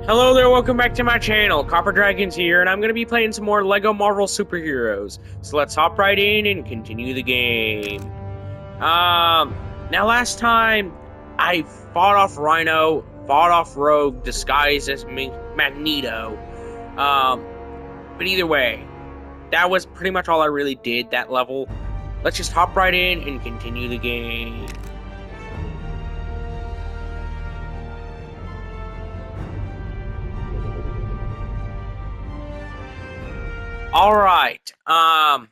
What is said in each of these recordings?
Hello there, welcome back to my channel. Copper Dragons here, and I'm going to be playing some more LEGO Marvel Superheroes. So let's hop right in and continue the game. Now last time, I fought off Rhino, fought off Rogue, disguised as Magneto. But either way, that was pretty much all I really did that level. Let's just hop right in and continue the game. Alright, now,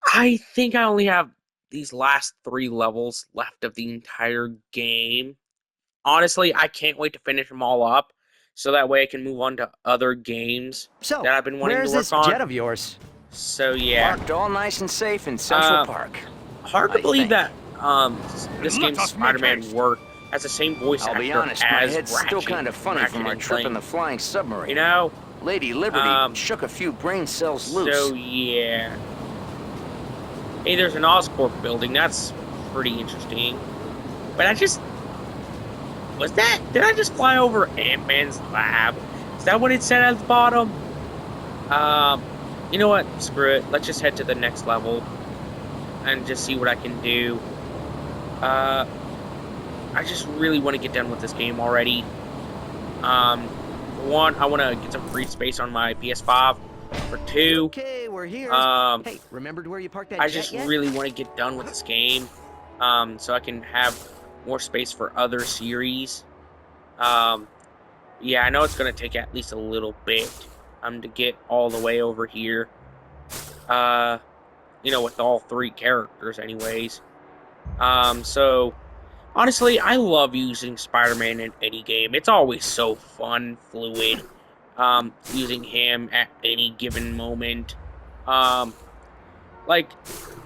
I think I only have these last 3 levels left of the entire game. Honestly, I can't wait to finish them all up, so that way I can move on to other games So, that I've been wanting to where's work this on. jet of yours? So yeah, Parked all nice and safe in Central Park. hard to I believe think. that this game's Spider-Man work has the same voice I'll actor be honest, my as head's still Ratchet kind of funny from our and trip in Clank. the flying submarine. You know? Lady Liberty shook a few brain cells loose. So yeah. Hey, there's an Oscorp building. That's pretty interesting. But did I just fly over Ant-Man's lab? Is that what it said at the bottom? You know what? Screw it. Let's just head to the next level and just see what I can do. I just really want to get done with this game already. For one, I want to get some free space on my PS5. For two, Okay, we're here. Hey, remembered where you parked that I jet just yet? really want to get done with this game, so I can have more space for other series. Yeah, I know it's going to take at least a little bit, to get all the way over here. You know, with all 3 characters anyways. So, honestly, I love using Spider-Man in any game. It's always so fun, fluid, using him at any given moment. Like,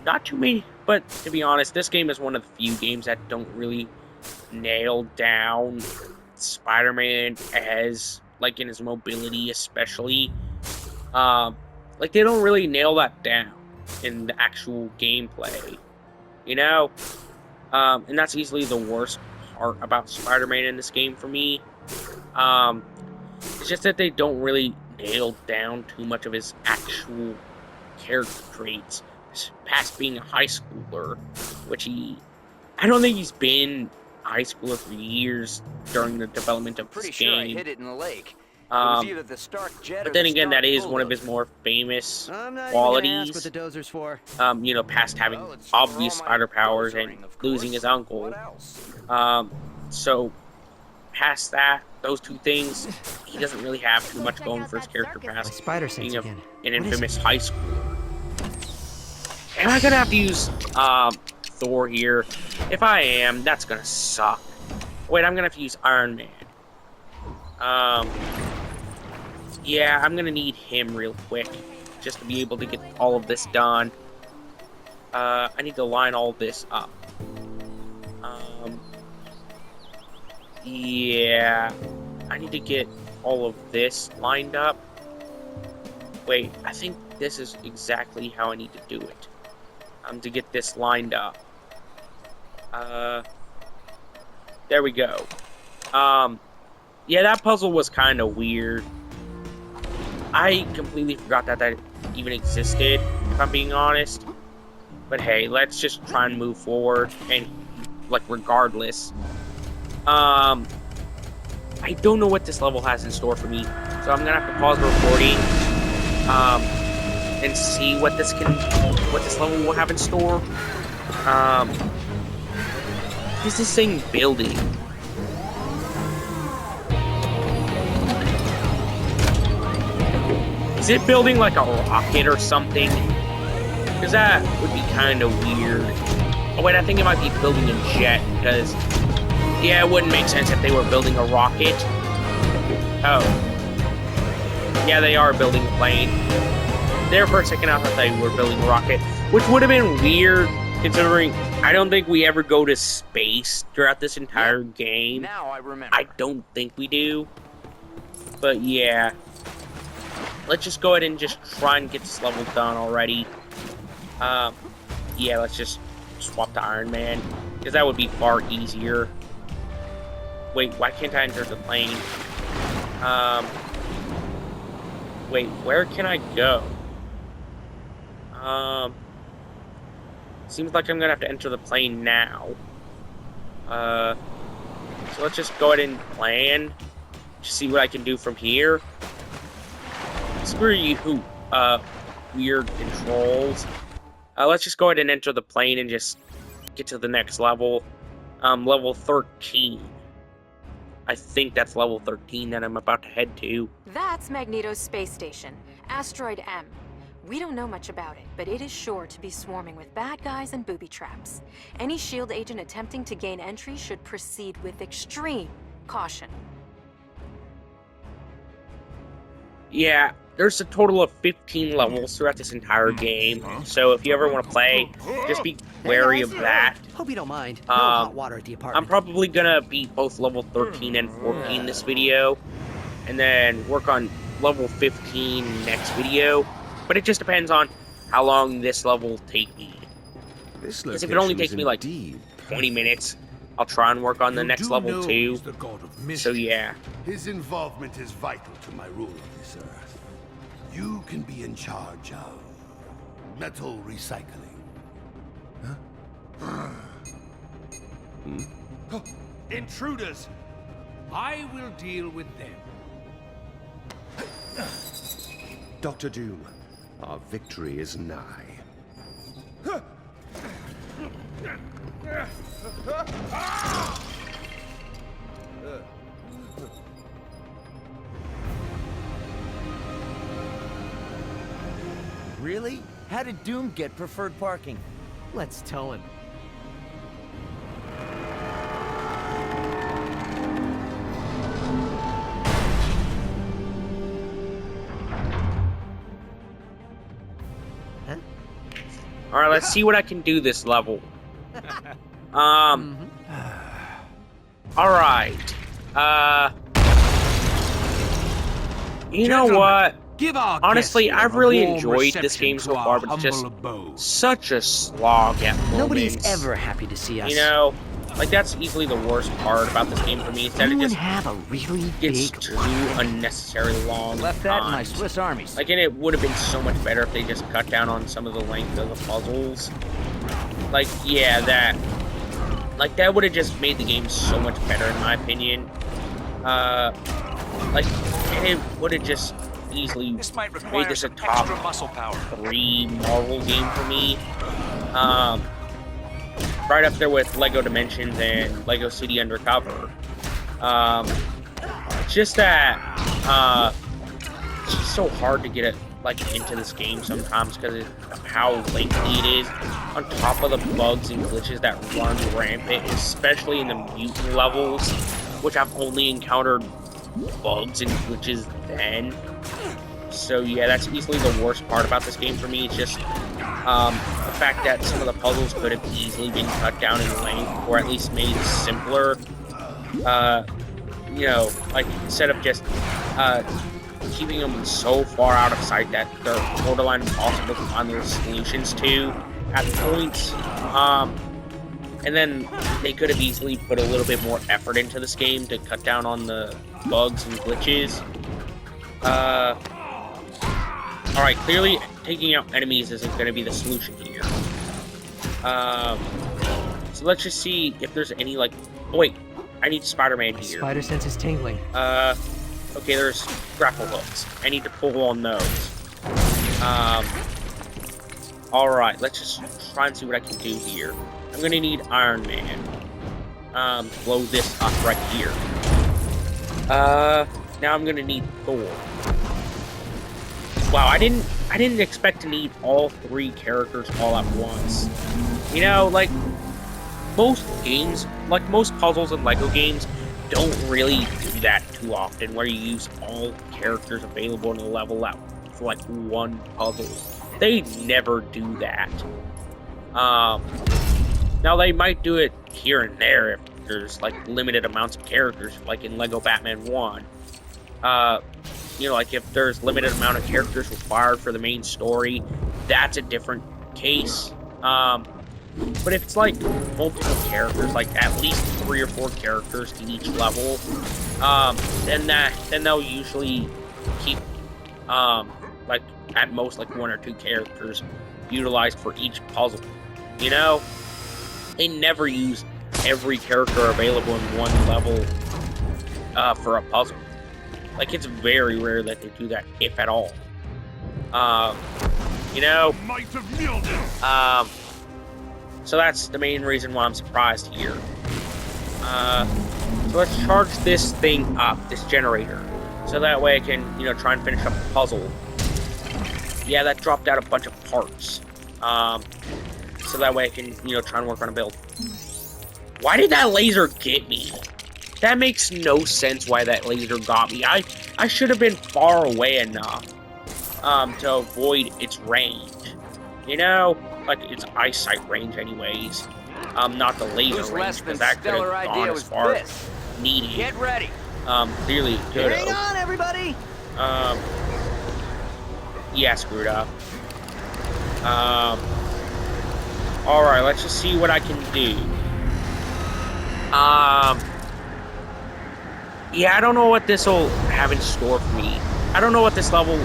not too many, but to be honest, this game is one of the few games that don't really nail down Spider-Man as, like, in his mobility especially. Like, they don't really nail that down in the actual gameplay, you know? And that's easily the worst part about Spider-Man in this game for me. It's just that they don't really nail down too much of his actual character traits, past being a high schooler, which I don't think he's been a high schooler for years during the development of this Pretty sure I game. hit it in the lake. It was either the Stark jet But or then the again, Stark that is one of his bulldozer. more famous I'm not qualities. even gonna ask what the dozer's for. You know, past having Well, it's for obvious all my spider powers and dozering, of losing course. his uncle. What else? So past that, those 2 things, he doesn't really have too much going for his character My past spider sense being again. an What is infamous high schooler. Am I gonna have to use Thor here? If I am, that's gonna suck. Wait, I'm gonna have to use Iron Man. Yeah, I'm gonna need him real quick just to be able to get all of this done. I need to line all this up. Yeah, I need to get all of this lined up. Wait, I think this is exactly how I need to do it. To get this lined up. There we go. Yeah, that puzzle was kind of weird. I completely forgot that even existed, if I'm being honest. But hey, let's just try and move forward, and, like, regardless. I don't know what this level has in store for me, so I'm gonna have to pause the recording, and see what this level will have in store. What is this thing building? Is it building like a rocket or something? Because that would be kind of weird. Oh wait, I think it might be building a jet, because yeah, it wouldn't make sense if they were building a rocket. Oh. Yeah, they are building a plane. There for a second I thought they were building a rocket, which would have been weird considering I don't think we ever go to space throughout this entire game. Now I remember. I don't think we do. But yeah. Let's just go ahead and just try and get this level done already. Yeah, let's just swap to Iron Man, because that would be far easier. Wait, why can't I enter the plane? Wait, where can I go? Seems like I'm gonna have to enter the plane now. So let's just go ahead and plan. Just see what I can do from here. Screw you, weird controls. Let's just go ahead and enter the plane and just get to the next level. Level 13. I think that's level 13 that I'm about to head to. That's Magneto's space station, Asteroid M. We don't know much about it, but it is sure to be swarming with bad guys and booby traps. Any SHIELD agent attempting to gain entry should proceed with extreme caution. Yeah, there's a total of 15 levels throughout this entire game, so if you ever want to play, just be wary of that. Hope you don't mind. No hot water at the apartment. I'm probably gonna beat both level 13 and 14 this video, and then work on level 15 next video, but it just depends on how long this level will take me. Because if it only takes me like 20 minutes, I'll try and work on the next level too. So yeah. His involvement is vital to my rule of this earth. You can be in charge of metal recycling. Huh? Intruders! I will deal with them. Dr. Doom, our victory is nigh. Really? How did Doom get preferred parking? Let's tell him. Alright, let's see what I can do this level. Alright. You know what? Honestly, I've really enjoyed this game so far, but it's just such a slog at moments. Nobody's ever happy to see us. You know, like that's easily the worst part about this game for me, is that it just have a really gets big too unnecessarily long. Left that in my times. Swiss armies. Like, and it would have been so much better if they just cut down on some of the length of the puzzles. Like, yeah, that would have just made the game so much better, in my opinion. Like, and it would have just easily made this a top 3 Marvel game for me. Right up there with Lego Dimensions and Lego City Undercover. Just that, it's just so hard to get it, like, into this game sometimes because of how lengthy it is, on top of the bugs and glitches that run rampant, especially in the mutant levels, which I've only encountered bugs and glitches then. So yeah, that's easily the worst part about this game for me. It's just the fact that some of the puzzles could have easily been cut down in length, or at least made simpler. You know, like, instead of just keeping them so far out of sight that they're borderline impossible to find those solutions to at points. And then they could have easily put a little bit more effort into this game to cut down on the bugs and glitches. Alright, clearly taking out enemies isn't going to be the solution here. So let's just see if there's any, like... Oh, wait. I need Spider-Man here. Spider sense is tingling. Okay, there's grapple hooks. I need to pull on those. Alright, let's just try and see what I can do here. I'm going to need Iron Man. Blow this up right here. Now I'm going to need Thor. Wow, I didn't expect to need all 3 characters all at once. You know, like, most games, like most puzzles in LEGO games, don't really do that too often, where you use all characters available in a level for like one puzzle. They never do that. Now they might do it here and there if there's like limited amounts of characters, like in LEGO Batman 1. You know, like if there's limited amount of characters required for the main story, that's a different case. But if it's like multiple characters, like at least 3 or 4 characters to each level, then they'll usually keep like at most like 1 or 2 characters utilized for each puzzle. You know, they never use every character available in one level for a puzzle. Like, it's very rare that they do that, if at all. You know, so that's the main reason why I'm surprised here. So let's charge this thing up, this generator, so that way I can, you know, try and finish up the puzzle. Yeah, that dropped out a bunch of parts. So that way I can, you know, try and work on a build. Why did that laser get me? That makes no sense why that laser got me. I should have been far away enough to avoid its range. You know? Like, its eyesight range anyways. Not the laser range, because that could have gone as far as needed. Get ready. Clearly it could have. Hang on, everybody! Yeah, screwed up. Alright, let's just see what I can do. Yeah, I don't know what this will have in store for me. I don't know what this level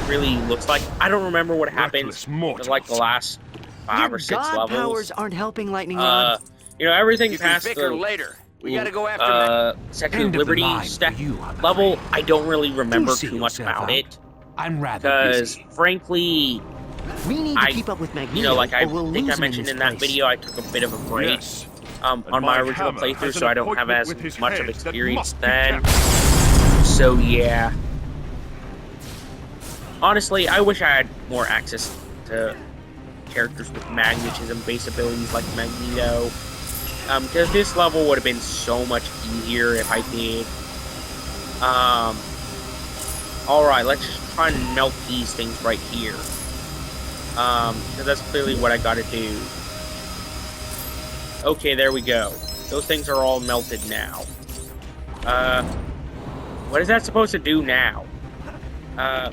really looks like. I don't remember what happened in like the last 5 or 6 levels. Powers aren't helping, Lightning Rod. You know, everything You can past bicker the later. We gotta go after Statue of Liberty level, I don't really remember too much about it. I'm rather Because, busy. frankly, We need to keep up with Magneto, you know, like I or we'll think lose I him mentioned in in this that place. video, I took a bit of a break Yes. on my my original hammer playthrough, has so an I don't have appointment as with his much of head that experience must be then. kept. So yeah. Honestly, I wish I had more access to characters with magnetism-based abilities like Magneto. Because this level would have been so much easier if I did. Alright, let's just try and melt these things right here. Because that's clearly what I gotta do. Okay, there we go. Those things are all melted now. What is that supposed to do now?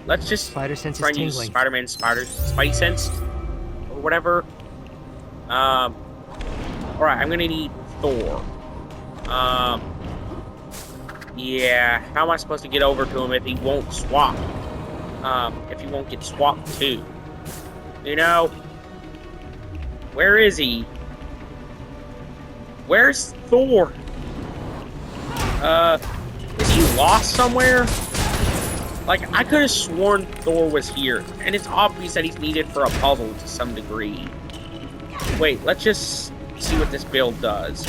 Let's just Spider sense try is and use tingling. Spider-Man's Spidey sense, or whatever. Alright, I'm gonna need Thor. Yeah, how am I supposed to get over to him if he won't swap? If he won't get swapped too? You know? Where is he? Where's Thor? Is he lost somewhere? Like, I could have sworn Thor was here, and it's obvious that he's needed for a puzzle to some degree. Wait, let's just see what this build does.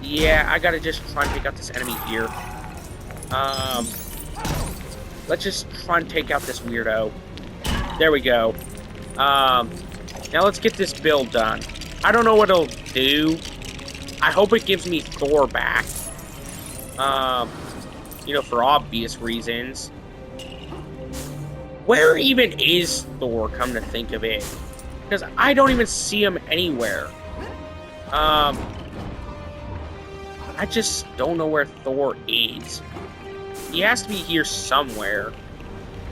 Yeah, I gotta just try and take out this enemy here. Let's just try and take out this weirdo. There we go. Now let's get this build done. I don't know what it'll do. I hope it gives me Thor back. You know, for obvious reasons. Where even is Thor, come to think of it? Because I don't even see him anywhere. I just don't know where Thor is. He has to be here somewhere.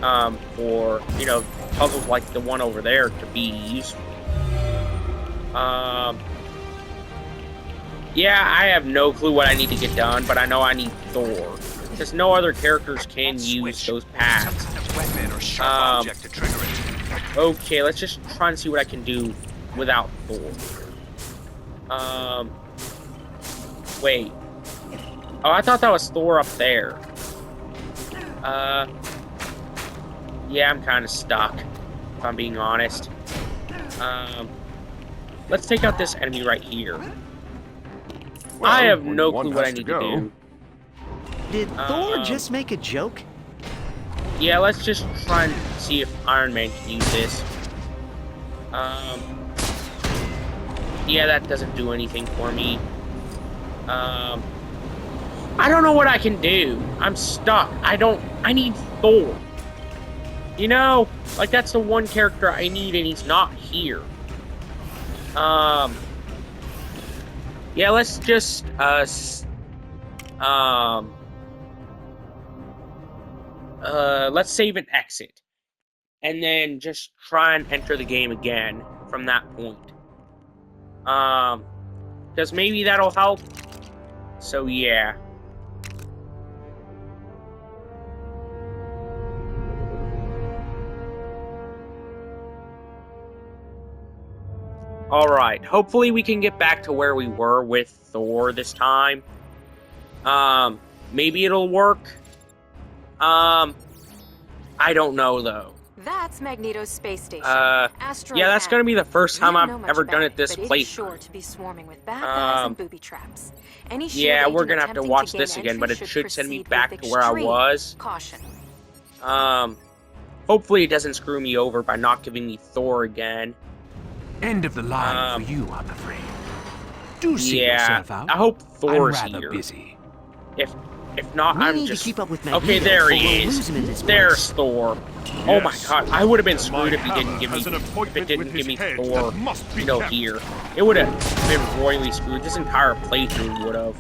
For, you know, puzzles like the one over there to be useful. Yeah, I have no clue what I need to get done, but I know I need Thor. Because no other characters can use those paths. Okay, let's just try and see what I can do without Thor. Wait. Oh, I thought that was Thor up there. Yeah, I'm kind of stuck, if I'm being honest. Let's take out this enemy right here. Well, I have no one clue what I has to need to go. do. Did Thor just make a joke? Yeah, let's just try and see if Iron Man can use this. Yeah, that doesn't do anything for me. I don't know what I can do. I'm stuck. I need Thor. You know? Like, that's the one character I need, and he's not here. Yeah, let's just, let's save and exit. and then just try and enter the game again from that point. Because maybe that'll help. So yeah. Alright, hopefully we can get back to where we were with Thor this time. Maybe it'll work. I don't know though. That's Magneto's space station. Asteroid Yeah, that's M. gonna be the first time I've ever done it this but place. It's sure to be swarming with bad guys and booby traps. Any shield Yeah, we're agent gonna have to attempting watch gain this again, but it entry should send me proceed back with to where I extreme was. Caution. Hopefully it doesn't screw me over by not giving me Thor again. End of the line for you, I'm afraid. Do see yourself out. I hope Thor's I'm rather here. busy. If not, We I'm need just... to keep up with Magneto, Okay, there or he we'll is. lose him in this There's place. Thor. Oh my god, I would have been screwed if he didn't give me... If it didn't give me Thor, here. It would have been royally screwed. This entire playthrough would have.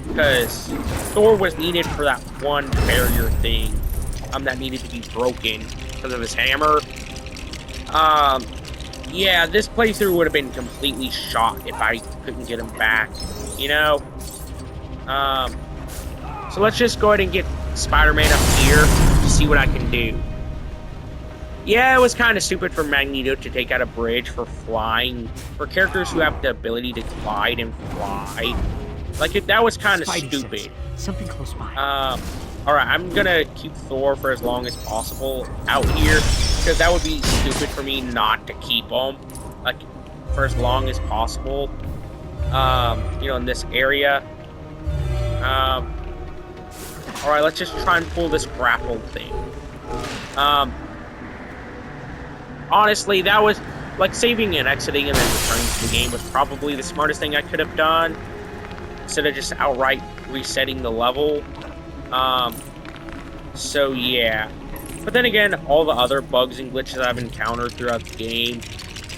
Because Thor was needed for that one barrier thing. That needed to be broken because of his hammer. Yeah, this playthrough would have been completely shot if I couldn't get him back, you know? So let's just go ahead and get Spider-Man up here to see what I can do. Yeah, it was kind of stupid for Magneto to take out a bridge for flying, for characters who have the ability to glide and fly. Like, that was kind of stupid. Sense. Something close by. Alright, I'm gonna keep Thor for as long as possible out here, because that would be stupid for me not to keep him, like, for as long as possible, you know, in this area. Alright, let's just try and pull this grapple thing. Honestly, that was, like, saving and exiting and then returning to the game was probably the smartest thing I could have done, instead of just outright resetting the level. So yeah. But then again, all the other bugs and glitches I've encountered throughout the game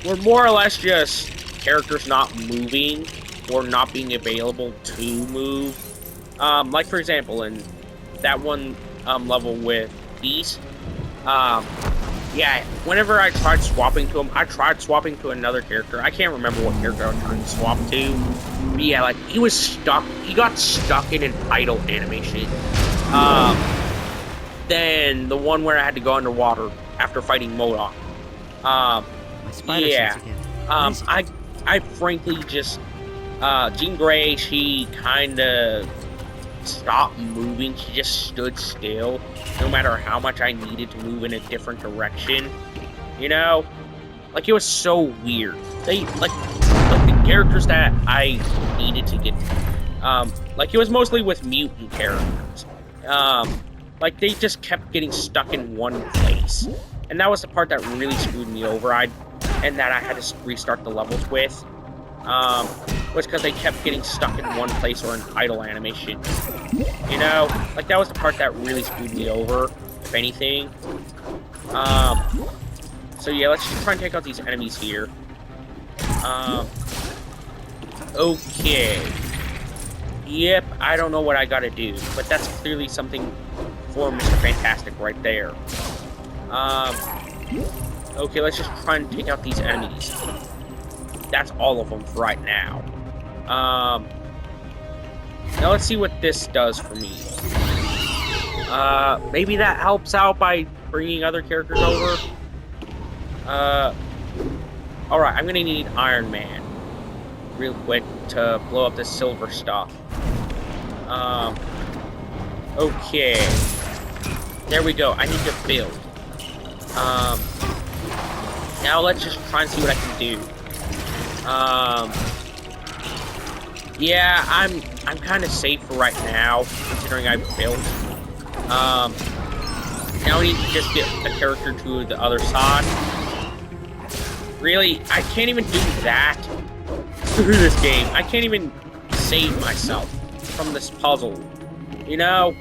were more or less just characters not moving or not being available to move. Like for example, in that one level with Beast, yeah, whenever I tried swapping to him, I tried swapping to another character. I can't remember what character I was trying to swap to. But yeah, like, he was stuck. He got stuck in an idle animation. Then the one where I had to go underwater after fighting MODOK. My spider sense again. I frankly just, Jean Grey, she kinda stopped moving. She just stood still, no matter how much I needed to move in a different direction. You know? Like, it was so weird. They, like the characters that I needed to get, like, it was mostly with mutant characters. Like, they just kept getting stuck in one place. And that was the part that really screwed me over, and that I had to restart the levels with. Was because they kept getting stuck in one place or an idle animation. You know? Like, that was the part that really screwed me over, if anything. So yeah, let's just try and take out these enemies here. Okay. Yep, I don't know what I gotta do, but that's clearly something for Mr. Fantastic right there. Okay, let's just try and take out these enemies. That's all of them for right now. Now let's see what this does for me. Maybe that helps out by bringing other characters over. Alright, I'm gonna need Iron Man real quick to blow up this silver stuff. Okay. There we go. I need to build. Now let's just try and see what I can do. Yeah, I'm kind of safe for right now, considering I've built. Now we need to just get a character to the other side. Really, I can't even do that through this game. I can't even save myself from this puzzle, you know?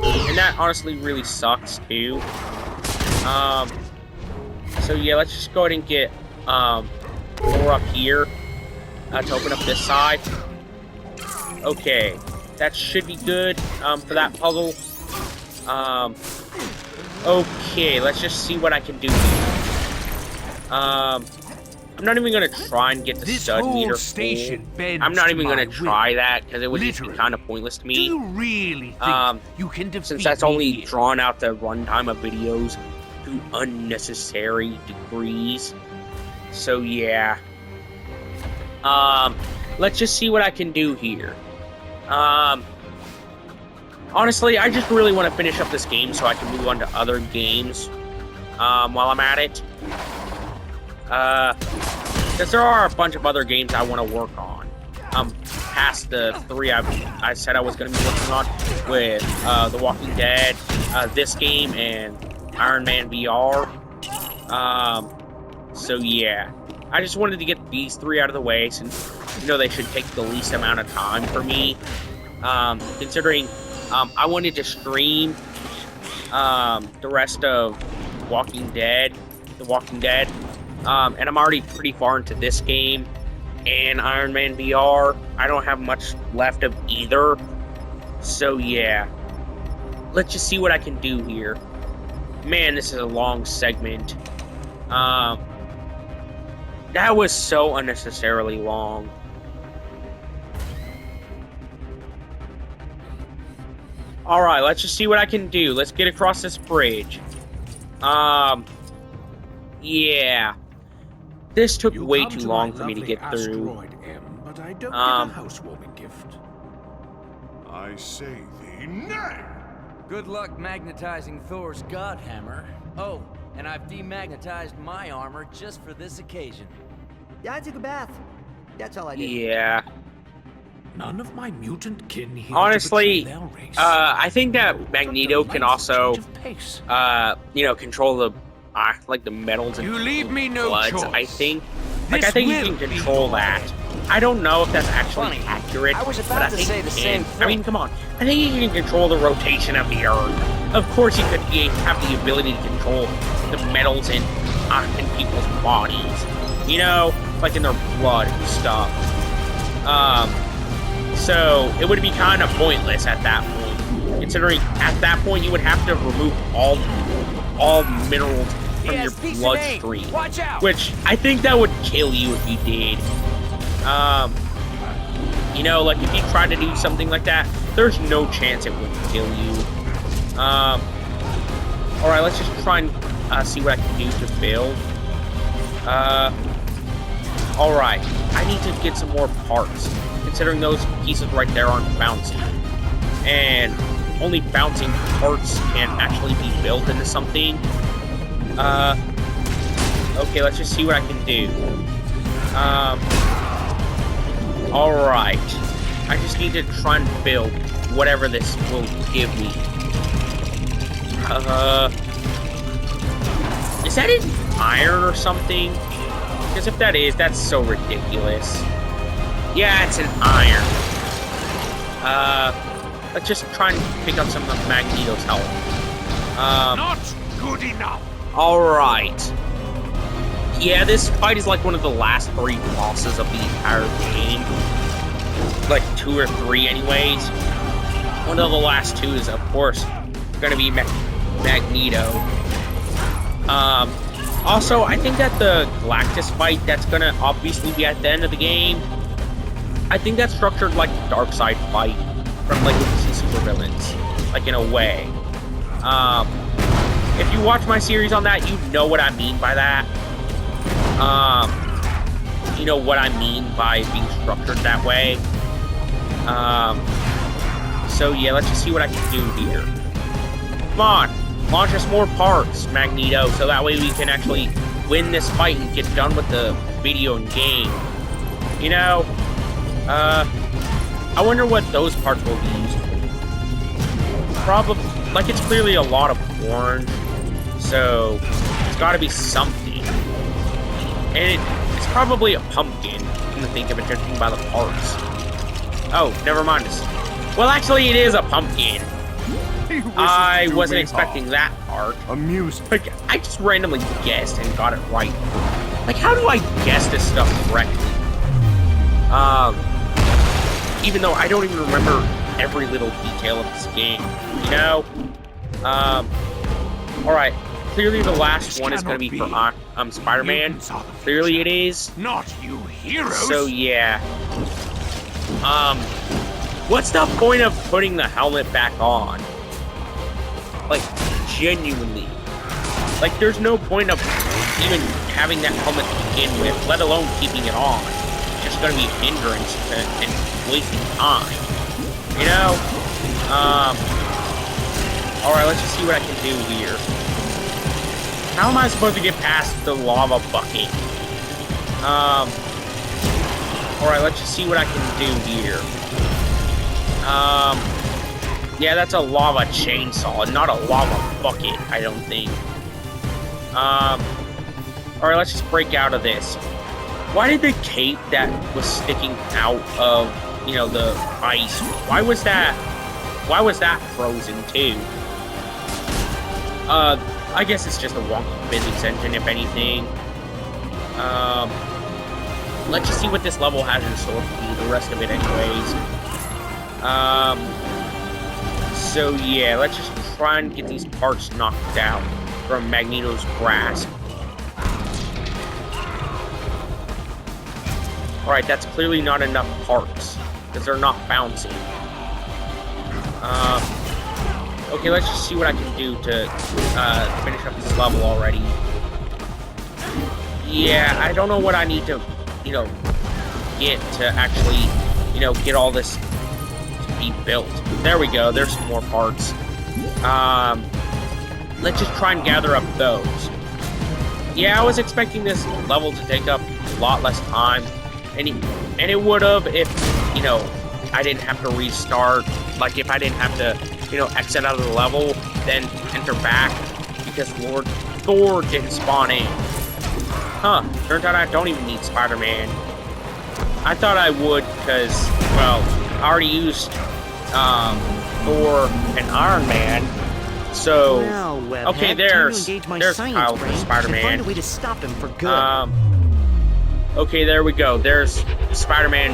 And that honestly really sucks, too. So yeah, let's just go ahead and get, Thor up here, to open up this side. Okay, that should be good, for that puzzle. Okay, let's just see what I can do here. I'm not even gonna try and get the This stud whole meter station full. bends I'm not to even my gonna try will. that because it would just be Literally. kind of pointless to Do me. you really think you can defeat Since that's me only here? drawn out the runtime of videos to unnecessary degrees. So yeah. Let's just see what I can do here. Honestly, I just really want to finish up this game so I can move on to other games while I'm at it. Because there are a bunch of other games I want to work on. Past the 3 I said I was going to be working on with The Walking Dead, this game, and Iron Man VR. So yeah, I just wanted to get these 3 out of the way since, you know, they should take the least amount of time for me. Considering I wanted to stream the rest of The Walking Dead, and I'm already pretty far into this game and Iron Man VR. I don't have much left of either, so yeah. Let's just see what I can do here. Man, this is a long segment. That was so unnecessarily long. Alright, let's just see what I can do. Let's get across this bridge. Yeah. This took way too long for me to get through. Asteroid M, but I don't get a housewarming gift. I say thee nay! Good luck magnetizing Thor's god hammer. Oh, and I've demagnetized my armor just for this occasion. Yeah, I took a bath. That's all I did. Yeah. None of my mutant kin here Honestly, to betray their race. I think that Magneto can also, you know, control the, like the metals and You leave me no bloods, choice. I think. Like, This I think he will can be control that. I don't know if that's actually Funny, accurate, I was but about I to think say he the can. same I mean, thing. come on. I think he can control the rotation of the Earth. Of course, he could have the ability to control the metals in people's bodies. You know, like in their blood and stuff. So it would be kind of pointless at that point, considering at that point you would have to remove all minerals from your bloodstream, Watch out! which I think that would kill you if you did. You know, like if you tried to do something like that, there's no chance it would kill you. All right, let's just try and see what I can do to build. All right, I need to get some more parts, considering those pieces right there aren't bouncing. And only bouncing parts can actually be built into something. Okay, let's just see what I can do. Alright. I just need to try and build whatever this will give me. Is that in iron or something? Because if that is, that's so ridiculous. Yeah, it's an iron. Let's just try and pick up some of Magneto's health. Not good enough. Alright. Yeah, this fight is like one of the last 3 bosses of the entire game. Like 2 or 3 anyways. One of the last 2 is, of course, gonna be Magneto. Also, I think that the Galactus fight that's gonna obviously be at the end of the game, I think that's structured like the Darkseid fight from like DC supervillains, like in a way. If you watch my series on that, you know what I mean by that. You know what I mean by being structured that way. So yeah, let's just see what I can do here. Come on, launch us more parts, Magneto, so that way we can actually win this fight and get done with the video and game. You know, I wonder what those parts will be used for. Probably, like, it's clearly a lot of orange, so it's gotta be something. And it's probably a pumpkin, come to think of it, judging by the parts. Oh, never mind. Well, actually, it is a pumpkin. I wasn't expecting that part. Amusing. Like, I just randomly guessed and got it right. Like, how do I guess this stuff correctly? Even though I don't even remember every little detail of this game, you know? Alright, clearly the last one is going to be for Spider-Man. Clearly it is. Not you heroes. So yeah. What's the point of putting the helmet back on? Like, genuinely. Like, there's no point of even having that helmet to begin with, let alone keeping it on. It's just going to be a hindrance and wasting time. You know? Alright, let's just see what I can do here. How am I supposed to get past the lava bucket? Alright, let's just see what I can do here. Yeah, that's a lava chainsaw, not a lava bucket, I don't think. Alright, let's just break out of this. Why did the cape that was sticking out of, you know, the ice, why was that frozen too? I guess it's just a wonky physics engine, if anything. Let's just see what this level has in store for me, the rest of it anyways. So yeah, let's just try and get these parts knocked out from Magneto's grasp. Alright, that's clearly not enough parts, because they're not bouncing. Okay, let's just see what I can do to finish up this level already. Yeah, I don't know what I need to, you know, get to actually, you know, get all this to be built. There we go, there's some more parts. Let's just try and gather up those. Yeah, I was expecting this level to take up a lot less time, and it would have if, you know, I didn't have to restart, like if I didn't have to, you know, exit out of the level, then enter back, because Lord Thor didn't spawn in. Huh, turns out I don't even need Spider-Man. I thought I would, because, well, I already used Thor and Iron Man, so... Now, okay, there's Kyle for Spider-Man. Find a way to stop him for good. Okay, there we go. There's Spider-Man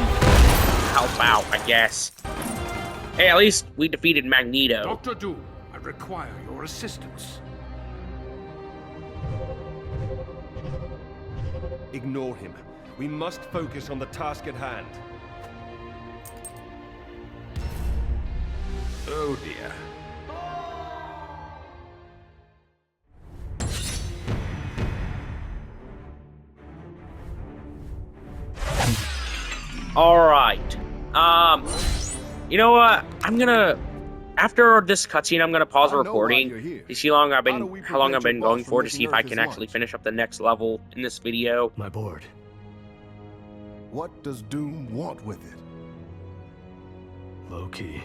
help out, I guess. Hey, at least we defeated Magneto. Dr. Doom, I require your assistance. Ignore him. We must focus on the task at hand. Oh dear. Alright. You know what? I'm gonna... After this cutscene, I'm gonna pause the recording to see how long I've been going for, to see if I can actually finish up the next level in this video. My board. What does Doom want with it? Loki,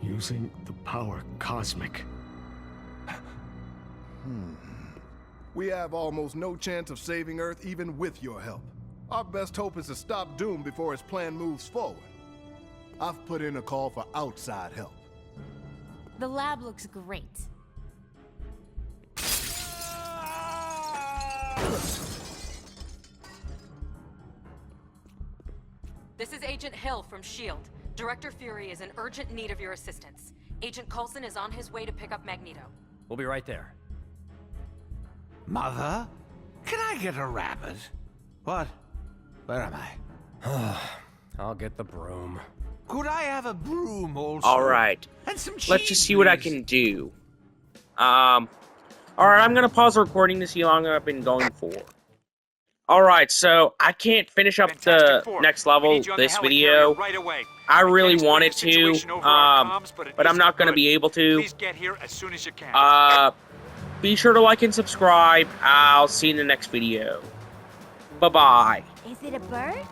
using the power cosmic. We have almost no chance of saving Earth even with your help. Our best hope is to stop Doom before his plan moves forward. I've put in a call for outside help. The lab looks great. This is Agent Hill from S.H.I.E.L.D. Director Fury is in urgent need of your assistance. Agent Coulson is on his way to pick up Magneto. We'll be right there. Mother, can I get a rabbit? What? Where am I? I'll get the broom. Could I have a broom also? Alright. And some cheese, Let's just see what I can do. Alright, I'm gonna pause the recording to see how long I've been going for. Alright, so I can't finish up the next level this video. Right away. I really wanted to, but I'm not gonna be able to. Please get here as soon as you can. Be sure to like and subscribe. I'll see you in the next video. Bye-bye. Is it a bird?